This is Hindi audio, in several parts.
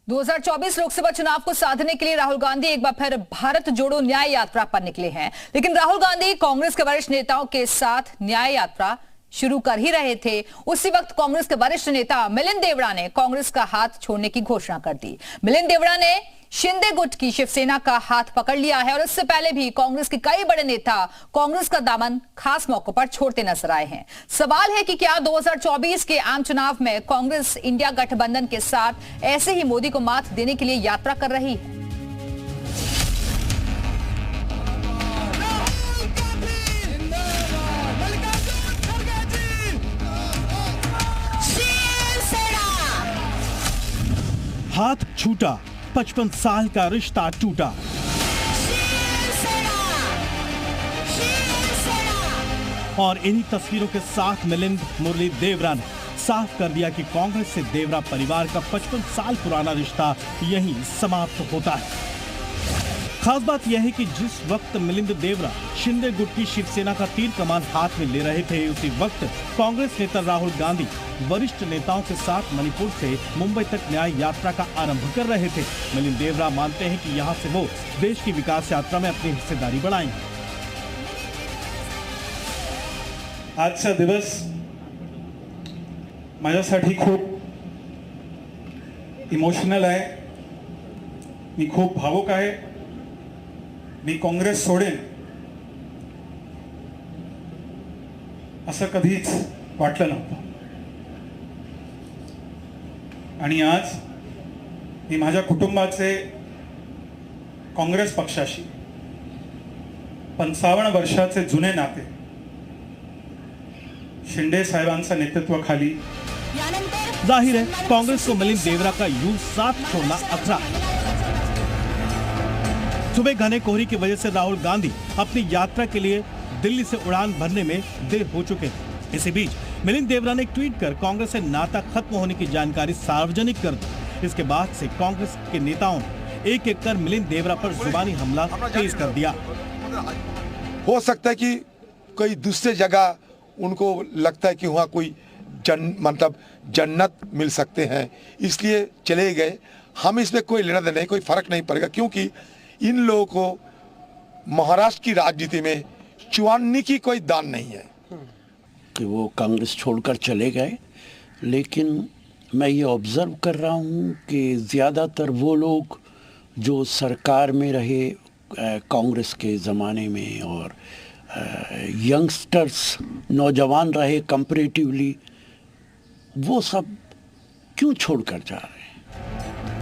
2024 लोकसभा चुनाव को साधने के लिए राहुल गांधी एक बार फिर भारत जोड़ो न्याय यात्रा पर निकले हैं। लेकिन राहुल गांधी कांग्रेस के वरिष्ठ नेताओं के साथ न्याय यात्रा शुरू कर ही रहे थे, उसी वक्त कांग्रेस के वरिष्ठ नेता मिलिंद देवड़ा ने कांग्रेस का हाथ छोड़ने की घोषणा कर दी। मिलिंद देवड़ा ने शिंदे गुट की शिवसेना का हाथ पकड़ लिया है और इससे पहले भी कांग्रेस के कई बड़े नेता कांग्रेस का दामन खास मौकों पर छोड़ते नजर आए हैं। सवाल है कि क्या 2024 के आम चुनाव में कांग्रेस इंडिया गठबंधन के साथ ऐसे ही मोदी को मात देने के लिए यात्रा कर रही है? हाथ छूटा, 55 साल का रिश्ता टूटा। और इन्हीं तस्वीरों के साथ मिलिंद मुरली देवरा ने साफ कर दिया कि कांग्रेस से देवरा परिवार का 55 साल पुराना रिश्ता यहीं समाप्त होता है। खास बात यह है कि जिस वक्त मिलिंद देवरा शिंदे गुट की शिवसेना का तीर कमान हाथ में ले रहे थे, उसी वक्त कांग्रेस नेता राहुल गांधी वरिष्ठ नेताओं के साथ मणिपुर से मुंबई तक न्याय यात्रा का आरंभ कर रहे थे। मिलिंद देवरा मानते हैं कि यहां से वो देश की विकास यात्रा में अपनी हिस्सेदारी बढ़ाएंगे। आजचा दिवस माझ्यासाठी खूप इमोशनल आहे। मी खूप भावुक आहे। मी काँग्रेस सोडेन असं कधीच वाटलं नव्हतं आणि आज मी माझ्या कुटुंबाचे काँग्रेस पक्षाशी 55 वर्षाचे जुने नाते शिंदे साहेबांच्या नेतृत्वाखाली जाहिर है कांग्रेस को मिलिंद देवरा का यूं साथ छोड़ना अखरा है। सुबह घने कोहरे की वजह से राहुल गांधी अपनी यात्रा के लिए दिल्ली से उड़ान भरने में देर हो चुके थे। इसी बीच मिलिंद देवरा ने एक ट्वीट कर कांग्रेस से नाता खत्म होने की जानकारी सार्वजनिक कर दी। इसके बाद से कांग्रेस के नेताओं ने एक एक कर मिलिंद देवरा पर जुबानी हमला तेज कर दिया। हो सकता है कि कोई दूसरे जगह उनको लगता है कि वहाँ कोई मतलब जन्नत मिल सकते हैं, इसलिए चले गए। हम इसमें कोई लेना देना नहीं, कोई फर्क नहीं पड़ेगा, क्योंकि इन लोगों को महाराष्ट्र की राजनीति में चुवानी की कोई दान नहीं है कि वो कांग्रेस छोड़कर चले गए। लेकिन मैं ये ऑब्ज़र्व कर रहा हूँ कि ज़्यादातर वो लोग जो सरकार में रहे कांग्रेस के ज़माने में और यंगस्टर्स नौजवान रहे कंपैरेटिवली, वो सब क्यों छोड़कर जा रहे हैं?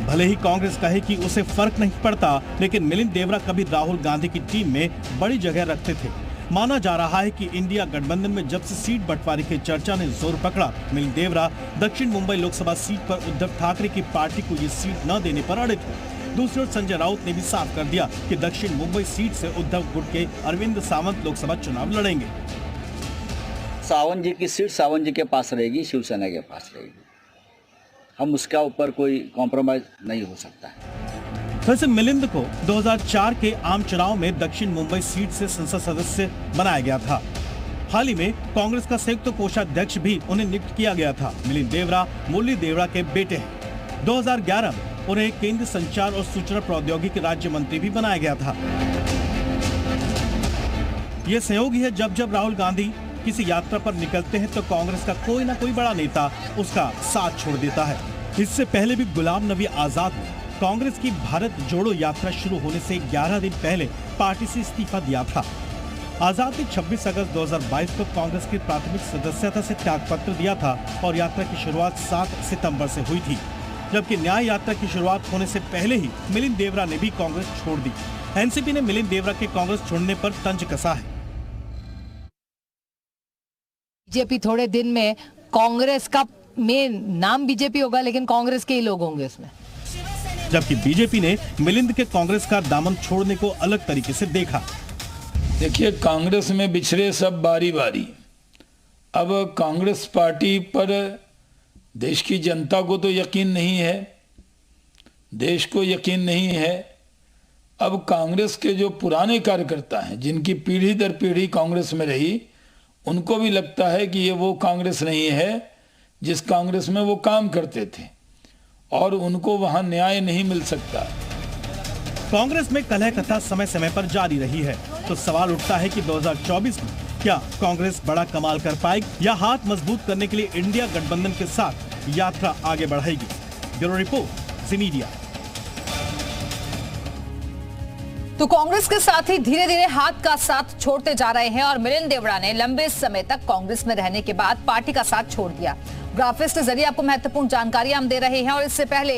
भले ही कांग्रेस कहे कि उसे फर्क नहीं पड़ता, लेकिन मिलिंद देवरा कभी राहुल गांधी की टीम में बड़ी जगह रखते थे। माना जा रहा है कि इंडिया गठबंधन में जब से सीट बंटवारे की चर्चा ने जोर पकड़ा, मिलिंद देवरा दक्षिण मुंबई लोकसभा सीट पर उद्धव ठाकरे की पार्टी को ये सीट न देने पर अड़े थे। दूसरी ओर संजय राउत ने भी साफ कर दिया कि दक्षिण मुंबई सीट से उद्धव गुट के अरविंद सावंत लोकसभा चुनाव लड़ेंगे। सावंत जी की सीट सावंत जी के पास रहेगी, शिवसेना के पास रहेगी। हम उसका ऊपर कोई कॉम्प्रोमाइज नहीं हो सकता है। वैसे मिलिंद को 2004 के आम चुनाव में दक्षिण मुंबई सीट से संसद सदस्य बनाया गया था। हाल ही में कांग्रेस का संयुक्त कोषाध्यक्ष भी उन्हें नियुक्त किया गया था। मिलिंद देवरा मुरली देवरा के बेटे हैं। 2011 में उन्हें केंद्रीय संचार और सूचना प्रौद्योगिकी राज्य मंत्री भी बनाया गया था। ये संयोग ही है जब जब राहुल गांधी किसी यात्रा पर निकलते हैं तो कांग्रेस का कोई ना कोई बड़ा नेता उसका साथ छोड़ देता है। इससे पहले भी गुलाम नबी आजाद ने कांग्रेस की भारत जोड़ो यात्रा शुरू होने से 11 दिन पहले पार्टी से इस्तीफा दिया था। आजाद ने 26 अगस्त 2022 को कांग्रेस की प्राथमिक सदस्यता से त्यागपत्र दिया था और यात्रा की शुरुआत 7 सितंबर से हुई थी। जबकि न्याय यात्रा की शुरुआत होने से पहले ही मिलिंद देवरा ने भी कांग्रेस छोड़ दी। एनसीपी ने मिलिंद देवरा के कांग्रेस छोड़ने पर तंज कसा है। बीजेपी थोड़े दिन में कांग्रेस का मेन नाम बीजेपी होगा, लेकिन कांग्रेस के ही लोग होंगे इसमें। जबकि बीजेपी ने मिलिंद के कांग्रेस का दामन छोड़ने को अलग तरीके से देखा। देखिए, कांग्रेस में बिछड़े सब बारी बारी। अब कांग्रेस पार्टी पर देश की जनता को तो यकीन नहीं है, देश को यकीन नहीं है। अब कांग्रेस के जो पुराने कार्यकर्ता हैं, जिनकी पीढ़ी दर पीढ़ी कांग्रेस में रही, उनको भी लगता है कि ये वो कांग्रेस नहीं है जिस कांग्रेस में वो काम करते थे। और उनको वहां न्याय नहीं मिल सकता। कांग्रेस में कलह कथा समय समय पर जारी रही है, तो सवाल उठता है कि 2024 में क्या कांग्रेस बड़ा कमाल कर पाएगी या हाथ मजबूत करने के लिए इंडिया गठबंधन के साथ यात्रा आगे बढ़ाएगी। ब्यूरो रिपोर्ट, जी मीडिया। तो कांग्रेस के साथ ही धीरे धीरे हाथ का साथ छोड़ते जा रहे हैं और मिलिंद देवड़ा ने लंबे समय तक कांग्रेस में रहने के बाद पार्टी का साथ छोड़ दिया। ग्राफिक्स के जरिए आपको महत्वपूर्ण जानकारी हम दे रहे हैं और इससे पहले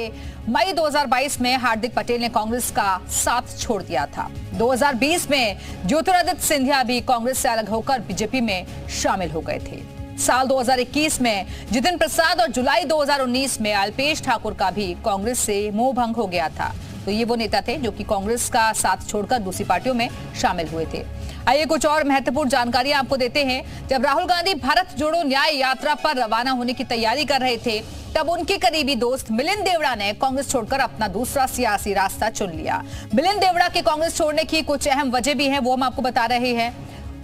मई 2022 में हार्दिक पटेल ने कांग्रेस का साथ छोड़ दिया था। 2020 में ज्योतिरादित्य सिंधिया भी कांग्रेस से अलग होकर बीजेपी में शामिल हो गए थे। साल 2021 में जितिन प्रसाद और जुलाई 2019 में अल्पेश ठाकुर का भी कांग्रेस से मोह भंग हो गया था। तो ये वो नेता थे जो कि कांग्रेस का साथ छोड़कर दूसरी पार्टियों में शामिल हुए थे। आइए कुछ और महत्वपूर्ण जानकारी आपको देते हैं। जब राहुल गांधी भारत जोड़ो न्याय यात्रा पर रवाना होने की तैयारी कर रहे थे, तब उनके करीबी दोस्त मिलिंद देवड़ा ने कांग्रेस छोड़कर अपना दूसरा सियासी रास्ता चुन लिया। मिलिंद देवड़ा के कांग्रेस छोड़ने की कुछ अहम वजह भी है, वो हम आपको बता रहे हैं।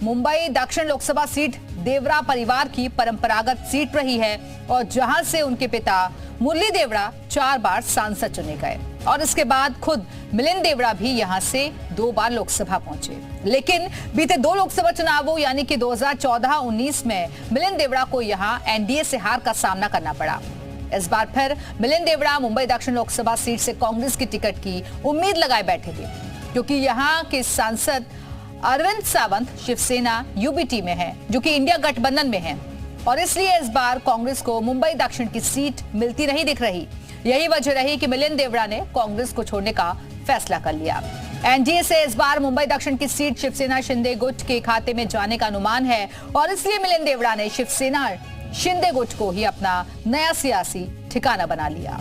मुंबई दक्षिण लोकसभा सीट देवड़ा परिवार की परंपरागत सीट रही है और जहां से उनके पिता मुरली देवड़ा 4 बार सांसद चुने गए और इसके बाद खुद मिलिंद देवड़ा भी यहां से 2 बार लोकसभा पहुंचे। लेकिन बीते 2 लोकसभा चुनावों यानी कि 2014-19 में मिलिंद देवड़ा को यहां एनडीए से हार का सामना करना पड़ा। इस बार फिर मिलिंद देवड़ा मुंबई दक्षिण लोकसभा सीट से कांग्रेस की टिकट की उम्मीद लगाए बैठे थे, क्योंकि यहां के सांसद अरविंद सावंत शिवसेना यूबीटी में है, जो कि इंडिया गठबंधन में है और इसलिए इस बार कांग्रेस को मुंबई दक्षिण की सीट मिलती नहीं दिख रही। यही वजह रही कि मिलिंद देवड़ा ने कांग्रेस को छोड़ने का फैसला कर लिया। एनडीए से इस बार मुंबई दक्षिण की सीट शिवसेना शिंदे गुट के खाते में जाने का अनुमान है और इसलिए मिलिंद देवड़ा ने शिवसेना शिंदे गुट को ही अपना नया सियासी ठिकाना बना लिया।